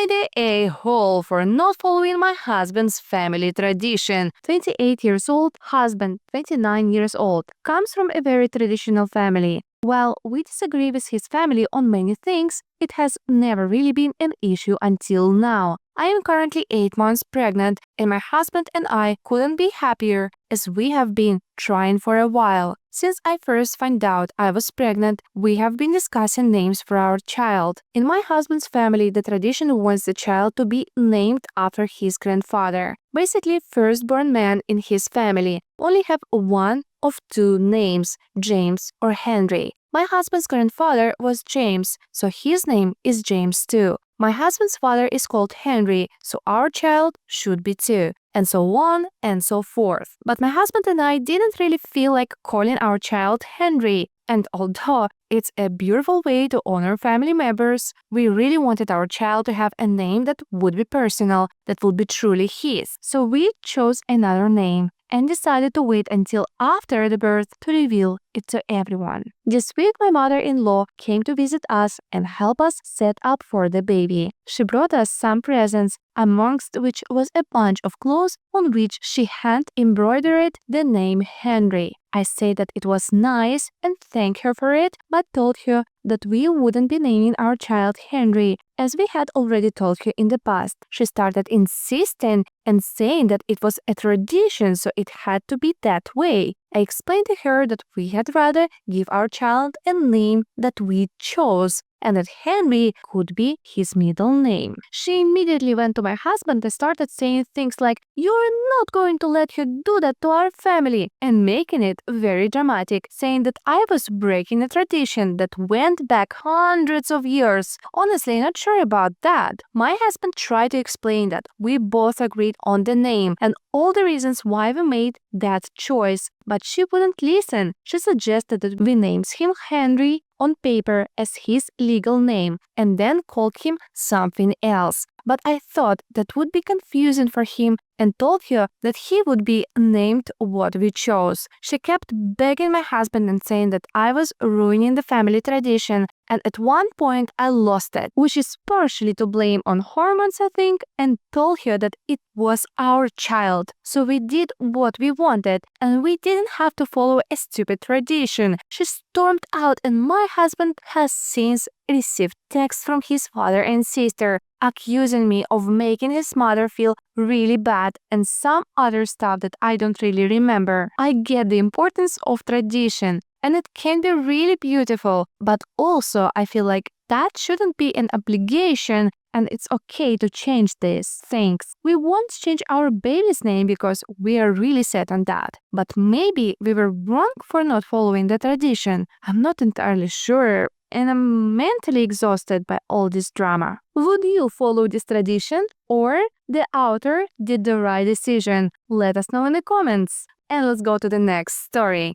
I the a-hole for not following my husband's family tradition? 28 years old, husband, 29 years old, comes from a very traditional family. While we disagree with his family on many things, it has never really been an issue until now. I am currently 8 months pregnant, and my husband and I couldn't be happier, as we have been trying for a while. Since I first found out I was pregnant, we have been discussing names for our child. In my husband's family, the tradition was the child to be named after his grandfather. Basically, firstborn man in his family only have one of two names, James or Henry. My husband's grandfather was James, so his name is James too. My husband's father is called Henry, so our child should be too, and so on and so forth. But my husband and I didn't really feel like calling our child Henry. And although it's a beautiful way to honor family members, we really wanted our child to have a name that would be personal, that would be truly his. So we chose another name and decided to wait until after the birth to reveal it to everyone. This week, my mother-in-law came to visit us and help us set up for the baby. She brought us some presents, amongst which was a bunch of clothes on which she hand-embroidered the name Henry. I said that it was nice and thanked her for it, but told her that we wouldn't be naming our child Henry, as we had already told her in the past. She started insisting and saying that it was a tradition, so it had to be that way. I explained to her that we had rather give our child a name that we chose, and that Henry could be his middle name. She immediately went to my husband and started saying things like, "You're not going to let her do that to our family," and making it very dramatic, saying that I was breaking a tradition that went back hundreds of years. Honestly, not sure about that. My husband tried to explain that we both agreed on the name and all the reasons why we made that choice, but she wouldn't listen. She suggested that we name him Henry on paper as his legal name and then called him something else. But I thought that would be confusing for him and told her that he would be named what we chose. She kept begging my husband and saying that I was ruining the family tradition, and at one point I lost it, which is partially to blame on hormones, I think, and told her that it was our child. So we did what we wanted, and we didn't have to follow a stupid tradition. She stormed out, and my husband has since received texts from his father and sister accusing me of making his mother feel really bad and some other stuff that I don't really remember. I get the importance of tradition, and it can be really beautiful, but also I feel like that shouldn't be an obligation, and it's okay to change these things. We won't change our baby's name because we are really set on that, but maybe we were wrong for not following the tradition. I'm not entirely sure, and I'm mentally exhausted by all this drama. Would you follow this tradition, or the author did the right decision? Let us know in the comments. And let's go to the next story.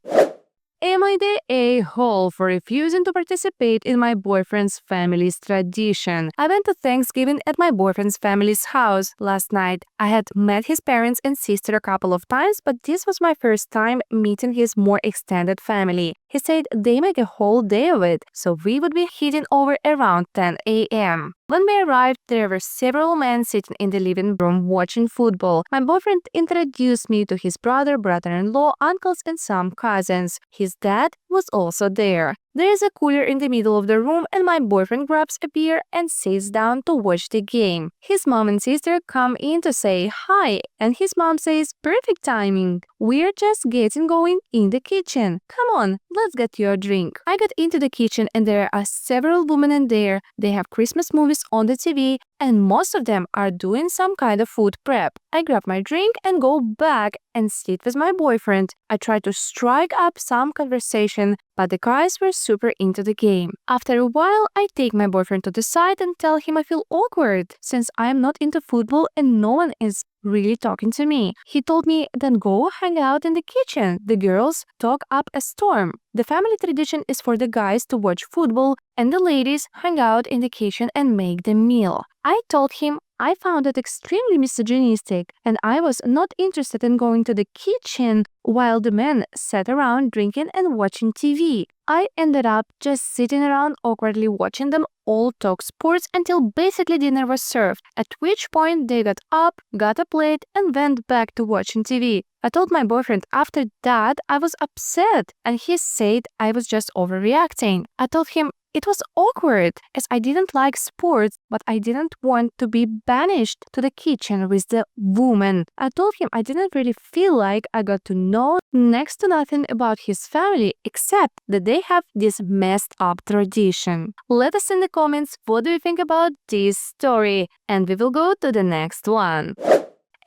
Am I the a-hole for refusing to participate in my boyfriend's family's tradition? I went to Thanksgiving at my boyfriend's family's house last night. I had met his parents and sister a couple of times, but this was my first time meeting his more extended family. He said they make a whole day of it, so we would be heading over around 10 a.m. When we arrived, there were several men sitting in the living room watching football. My boyfriend introduced me to his brother, brother-in-law, uncles, and some cousins. His dad was also there. There is a cooler in the middle of the room, and my boyfriend grabs a beer and sits down to watch the game. His mom and sister come in to say hi, and his mom says, "Perfect timing. We're just getting going in the kitchen. Come on, let's get you a drink." I got into the kitchen, and there are several women in there. They have Christmas movies on the TV, and most of them are doing some kind of food prep. I grab my drink and go back and sit with my boyfriend. I try to strike up some conversation, but the guys were super into the game. After a while, I take my boyfriend to the side and tell him I feel awkward since I am not into football and no one is really talking to me. He told me, "Then go hang out in the kitchen. The girls talk up a storm." The family tradition is for the guys to watch football and the ladies hang out in the kitchen and make the meal. I told him I found it extremely misogynistic, and I was not interested in going to the kitchen while the men sat around drinking and watching TV. I ended up just sitting around awkwardly watching them all talk sports until basically dinner was served, at which point they got up, got a plate, and went back to watching TV. I told my boyfriend after that I was upset, and he said I was just overreacting. I told him it was awkward, as I didn't like sports, but I didn't want to be banished to the kitchen with the woman. I told him I didn't really feel like I got to know next to nothing about his family, except that they have this messed up tradition. Let us in the comments what do you think about this story, and we will go to the next one.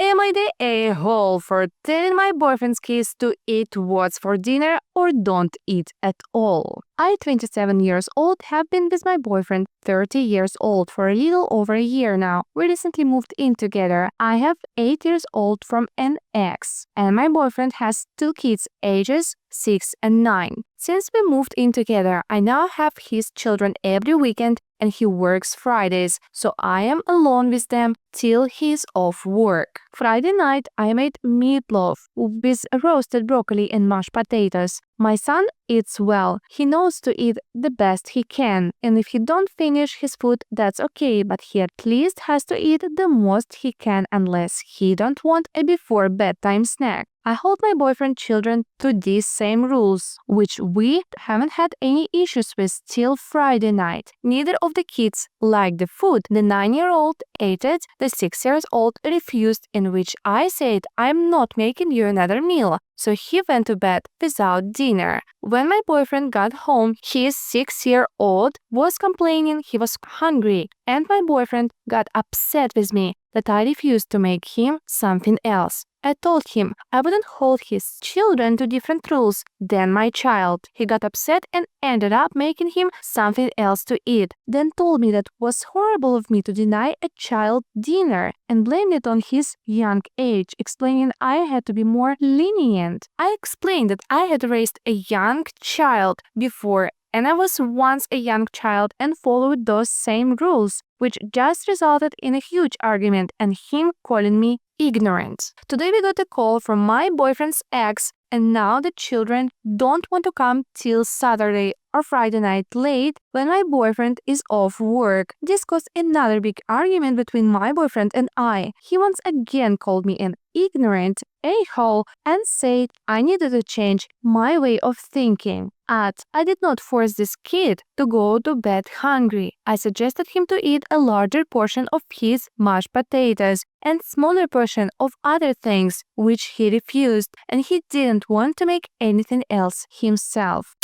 Am I the a-hole for telling my boyfriend's kids to eat what's for dinner or don't eat at all? I, 27 years old, have been with my boyfriend, 30 years old, for a little over a year now. We recently moved in together. I have 8 years old from an ex, and my boyfriend has 2 kids, ages 6 and 9. Since we moved in together, I now have his children every weekend, and he works Fridays, so I am alone with them till he's off work. Friday night, I made meatloaf with roasted broccoli and mashed potatoes. My son eats well. He knows to eat the best he can, and if he don't finish his food, that's okay, but he at least has to eat the most he can unless he don't want a before bedtime snack. I hold my boyfriend children to these same rules, which we haven't had any issues with till Friday night. Neither of the kids liked the food. The 9-year-old ate it, the 6-year-old refused, in which I said, I'm not making you another meal. So he went to bed without dinner. When my boyfriend got home, his 6-year-old was complaining he was hungry, and my boyfriend got upset with me that I refused to make him something else. I told him I wouldn't hold his children to different rules than my child. He got upset and ended up making him something else to eat, then told me that it was horrible of me to deny a child dinner and blamed it on his young age, explaining I had to be more lenient. I explained that I had raised a young child before, and I was once a young child and followed those same rules, which just resulted in a huge argument and him calling me ignorant. Today we got a call from my boyfriend's ex, and now the children don't want to come till Saturday or Friday night late when my boyfriend is off work. This caused another big argument between my boyfriend and I. He once again called me an ignorant a-hole and said I needed to change my way of thinking. I did not force this kid to go to bed hungry. I suggested him to eat a larger portion of his mashed potatoes and smaller portion of other things, which he refused, and he didn't want to make anything else himself.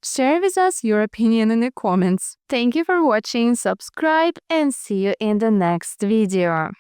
Share with us your opinion in the comments. Thank you for watching, subscribe, and see you in the next video.